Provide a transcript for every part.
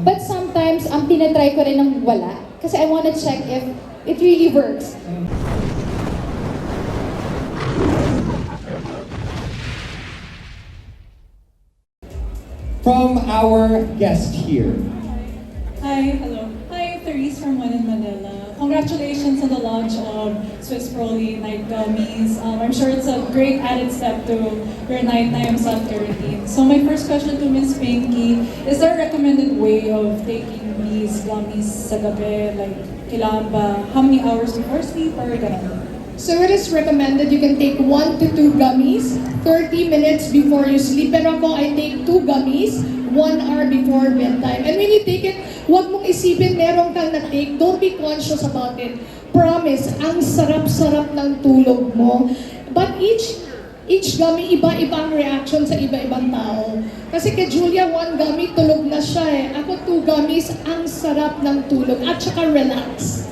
But sometimes, ang tinatry ko rin ng wala. Kasi I wanna check if it really works. From our guest here. Hi, hello. Hi, Therese from One in Manila. Congratulations on the launch of Swiss Proli Night Gummies. I'm sure it's a great added step to your nighttime self-care routine. So my first question to Ms. Pinky, is there a recommended way of taking these gummies sa gabi? Like, kailangan ba, how many hours before sleep or ganun? So it is recommended you can take 1 to 2 gummies 30 minutes before you sleep. Pero ako, I take 2 gummies 1 hour before bedtime. And when you take it, huwag mong isipin meron kang na-take. Don't be conscious about it. Promise, ang sarap-sarap ng tulog mo. But each gummy, iba-ibang reaction sa iba-ibang tao. Kasi kay Julia, 1 gummy, tulog na siya eh. Ako, 2 gummies, ang sarap ng tulog. At saka relax.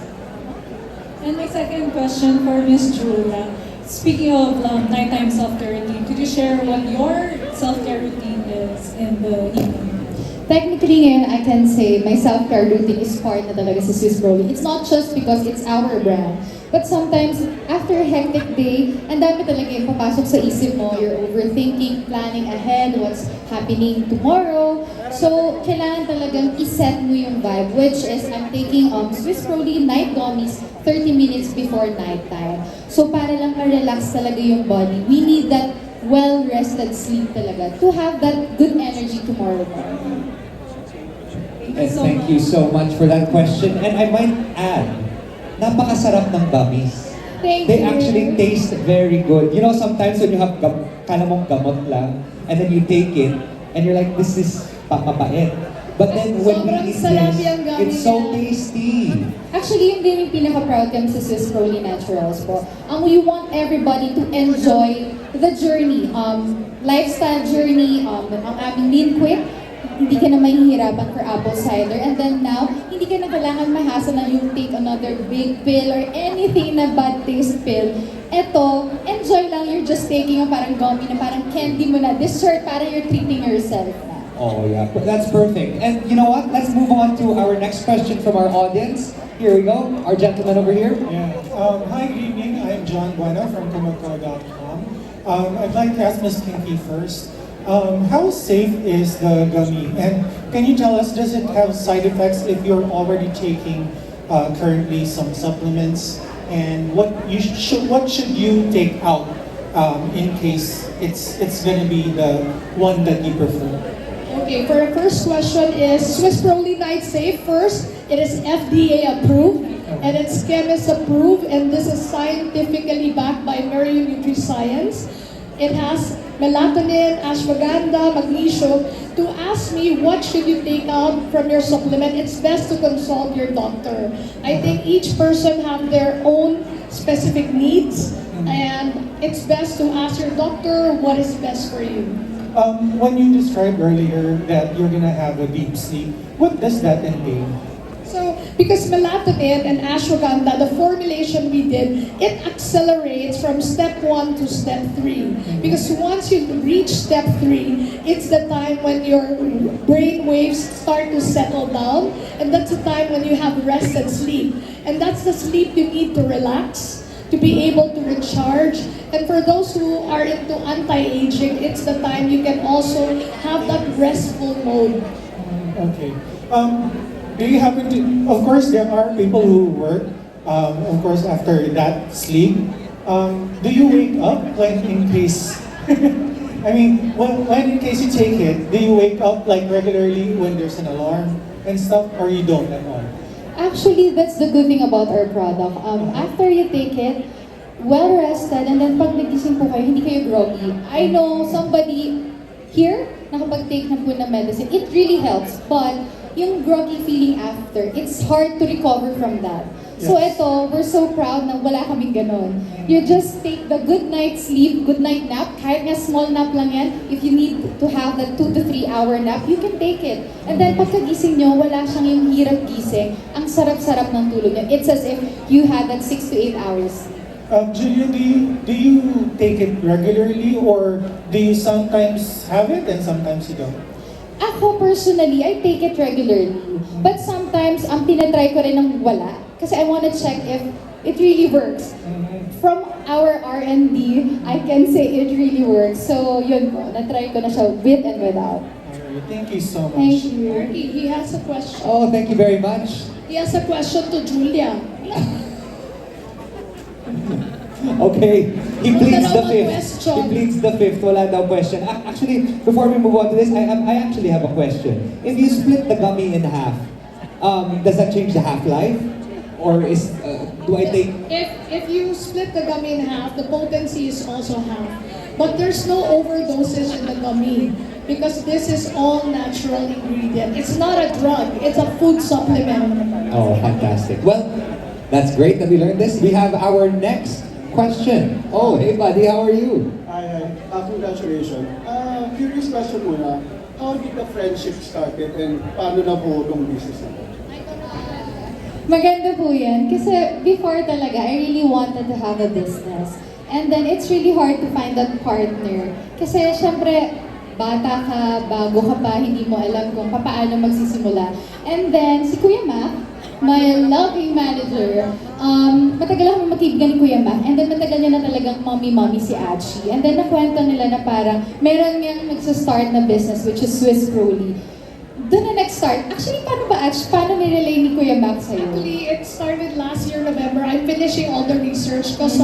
And my second question for Miss Julia. Speaking of nighttime self-care routine, could you share what your self-care routine is in the evening? Technically ngayon, I can say my self-care routine is part na talaga sa Swiss Proli. It's not just because it's our brand. But sometimes, after a hectic day, ang dami talaga yung papasok sa isip mo. You're overthinking, planning ahead, what's happening tomorrow. So, kailangan talagang iset mo yung vibe, which is I'm taking Swiss Proli Night Gummies 30 minutes before nighttime. So, para lang ma-relax talaga yung body, we need that well-rested sleep talaga to have that good energy tomorrow morning. And thank you so much for that question. And I might add, napakasarap ng gummies. Thank They you. actually taste very good. You know, sometimes when you have kala mong gamot lang, and then you take it, and you're like, this is mapait. But then when Sobrang we eat sarap this, yung gummy it's so niya. tasty. Actually, yun din yung pinaka-proud kami sa Swiss Proli Naturals po. We want everybody to enjoy the journey, lifestyle journey, ang aming Lean Quit. Hindi ka na mahihirapan for apple cider. And then now, hindi ka na kailangan mahasa na yung take another big pill or anything na bad taste pill. Eto, enjoy lang. You're just taking a parang gummy na parang candy mo na. Dessert, parang you're treating yourself na. Oh yeah, that's perfect. And you know what? Let's move on to our next question from our audience. Here we go. Our gentleman over here. Yeah. Hi, good evening. I'm John Bueno from Kumoko.com. I'd like to ask Ms. Kinky first. How safe is the gummy? And can you tell us, does it have side effects if you're already taking currently some supplements? And what should you take out in case it's going to be the one that you prefer? Okay, for our first question is Swiss Proli Night Safe. First, it is FDA approved and it's chemist approved, and this is scientifically backed by Meridian NutriScience. It has melatonin, ashwagandha, magnesium. To ask me what should you take out from your supplement, it's best to consult your doctor. I think each person have their own specific needs, and it's best to ask your doctor what is best for you. When you described earlier that you're going to have a deep sleep, what does that entail? So, because melatonin and ashwagandha, the formulation we did, it accelerates from step 1 to step 3. Because once you reach step 3, it's the time when your brain waves start to settle down, and that's the time when you have rested sleep. And that's the sleep you need to relax, to be able to recharge. And for those who are into anti-aging, it's the time you can also have that restful mode. Okay. Do you happen to, of course, there are people who work, of course, after that sleep. Do you wake up like in case, I mean, when in case you take it, do you wake up like regularly when there's an alarm and stuff, or you don't at all? Actually, that's the good thing about our product. After you take it, well rested, and then pag nagising po kayo, hindi kayo groggy. I know somebody here nakapag-take na po ng medicine. It really helps, but yung groggy feeling after, it's hard to recover from that. So Yes. ito, we're so proud na wala kaming ganon. You just take the good night sleep, good night nap, kahit nga small nap lang yan, if you need to have that 2 to 3 hour nap, you can take it. And then pagkagising nyo, wala siyang yung hirap gising, ang sarap-sarap ng tulog nyo. It's as if you had that 6 to 8 hours. Julia, do you take it regularly, or do you sometimes have it and sometimes you don't? Ako personally, I take it regularly. But sometimes, tinatry ko rin ng wala. Kasi I wanna check if it really works. From our R&D, I can say it really works. So, yun po. Natry ko na siya with and without. Alright, thank you so much. Thank you. He has a question. Oh, thank you very much. He has a question to Julia. Okay, he pleads the Wala daw fifth. question. He pleads the fifth. Wala daw question. Actually, before we move on to this, I actually have a question. If you split the gummy in half, does that change the half-life? Or do I take... If you split the gummy in half, the potency is also half. But there's no overdosage in the gummy because this is all natural ingredient. It's not a drug, it's a food supplement. Oh, fantastic. Well, that's great that we learned this. We have our next question. Oh, hey buddy, how are you? Hi. Congratulations. Curious question muna. How did the friendship started and paano na po itong business na po? Maganda po yan. Kasi before talaga, I really wanted to have a business. And then it's really hard to find that partner. Kasi syempre, bata ka, bago ka pa, hindi mo alam kung paano magsisimula. And then, si Kuya Mac, my loving manager, matagal ako magkaibigan ni Kuya Mac, and then matagal niya na talagang mommy si Achi. And then nakwento nila na parang meron niyang magsa-start na business which is Swiss Broly. Doon na nag-start. Actually, paano ba Achi? Paano nirelay ni Kuya Mac sa'yo? Actually, it started last year, November. I'm finishing all the research because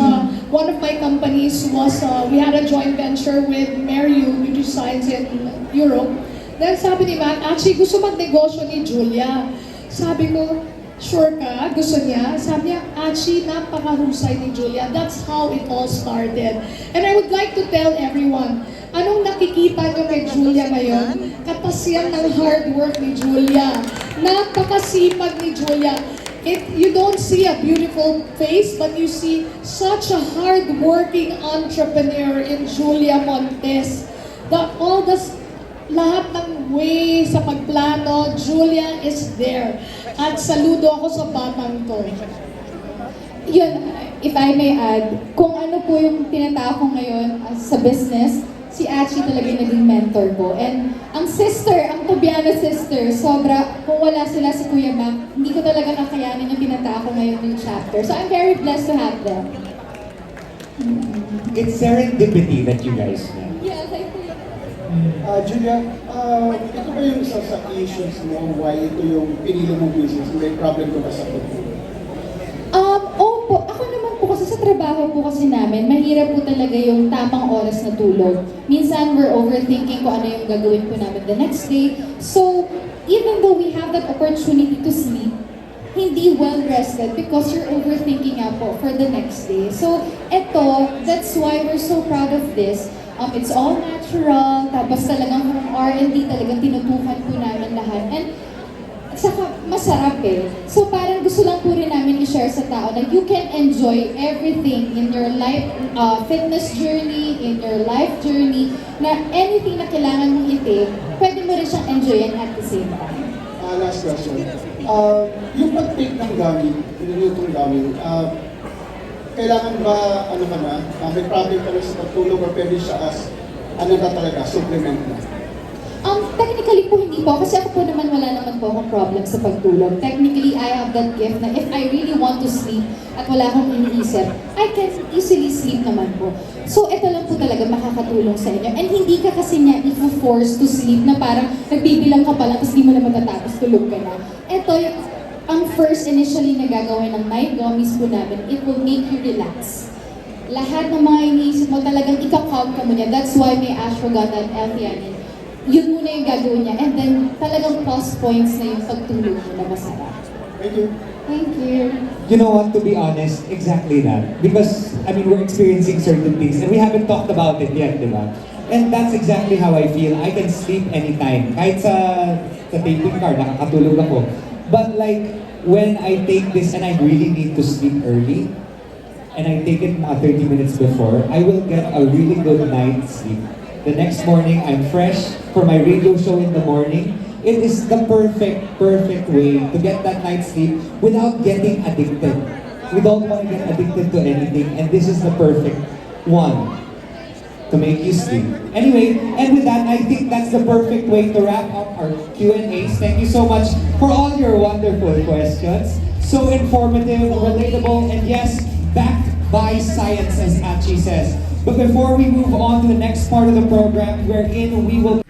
one of my companies was, we had a joint venture with Meriu Nutriscience in Europe. Then sabi ni Mac, actually gusto magnegosyo ni Julia. Sabi ko, sure ka? Gusto niya? Sabi niya, actually, napakahusay ni Julia. That's how it all started. And I would like to tell everyone, anong nakikita niyo kay Julia ngayon? Katas yan ng hard work ni Julia. Napakasipag ni Julia. You don't see a beautiful face, but you see such a hard-working entrepreneur in Julia Montes. Lahat ng way sa pagplano, Julia is there. At saludo ako sa batang to. Yun, if I may add, kung ano po yung tinatawag ko ngayon sa business, si Achi talaga yung naging mentor ko. And ang Tubiano sister, kung wala sila si Kuya Mac, hindi ko talaga nakayanin yung tinatawag ko ngayon yung chapter. So I'm very blessed to have them. It's serendipity that you guys met. Yes, I think. Julia, ito ba yung isa sa issues mo why ito yung pinili mong business? May problem ko ba sa ito? Opo, ako naman po kasi sa trabaho po kasi namin, mahirap po talaga yung tamang oras na tulog. Minsan we're overthinking kung ano yung gagawin po namin the next day. So, even though we have that opportunity to sleep, hindi well-rested because you're overthinking nga po for the next day. So, that's why we're so proud of this. It's all natural, tapos talagang from R&D talagang tinutukan po namin lahat. And saka masarap eh. So parang gusto lang po rin namin i-share sa tao na you can enjoy everything in your life, fitness journey, in your life journey, na anything na kailangan mong i-take, pwede mo rin siyang enjoyin at the same time. Last question. Yung pag-take ng gaming, pinulutong gaming, kailangan ba, may problem ka na sa pagtulog or pwede siya as, talaga, supplement na? Technically po hindi po, kasi ako po naman wala naman po akong problem sa pagtulog. Technically, I have that gift na if I really want to sleep at wala akong iniisip, I can easily sleep naman po. So, ito lang po talaga makakatulong sa inyo. And hindi ka kasi niya i-force to sleep na parang nagbibilang ka pa lang tapos di mo na matatapos, tulog ka na. Ito, ang first initially na gagawin ng night gummies po namin, it will make you relax. Lahat ng mga iniisip mo talagang ika-calm ka mo niya. That's why may ashwagandha and L-theanine. Yun muna yung gagawin niya. And then, talagang plus points na yung pagtulog mo na masarap. Thank you. Thank you. You know what, to be honest, exactly that. Because, we're experiencing certain things and we haven't talked about it yet, di ba? And that's exactly how I feel. I can sleep anytime. Kahit sa taping car, nakakatulog ako. But like, when I take this and I really need to sleep early, and I take it mga 30 minutes before, I will get a really good night's sleep. The next morning, I'm fresh for my radio show in the morning. It is the perfect way to get that night's sleep without getting addicted. We don't want to get addicted to anything, and this is the perfect one. to make you sleep. Anyway, and with that, I think that's the perfect way to wrap up our Q&As. Thank you so much for all your wonderful questions. So informative, relatable, and yes, backed by science, as Achi says. But before we move on to the next part of the program, wherein we will